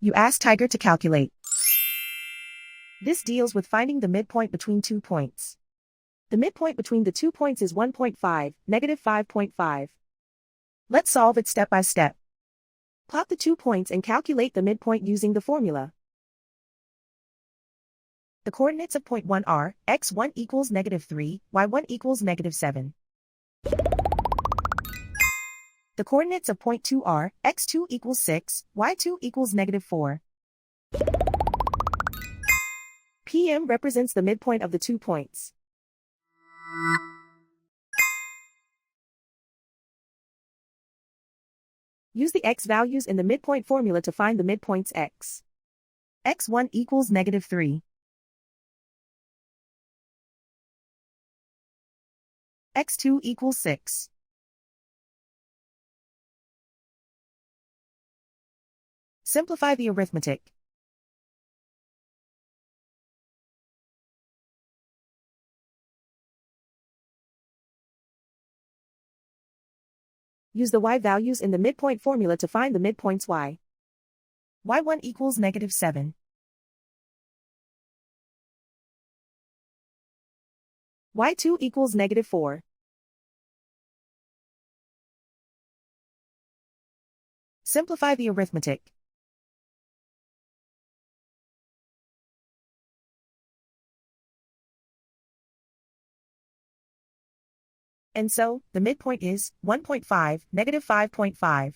You ask Tiger to calculate. This deals with finding the midpoint between 2 points. The midpoint between the 2 points is 1.5, negative 5.5. Let's solve it step by step. Plot the 2 points and calculate the midpoint using the formula. The coordinates of point 1 are, x1 equals negative 3, y1 equals negative 7. The coordinates of point 2 are, x2 equals 6, y2 equals negative 4. PM represents the midpoint of the 2 points. Use the x values in the midpoint formula to find the midpoints x. x1 equals negative 3. x2 equals 6. Simplify the arithmetic. Use the y values in the midpoint formula to find the midpoints y. y1 equals negative 7. y2 equals negative 4. Simplify the arithmetic. And so, the midpoint is 1.5, negative 5.5.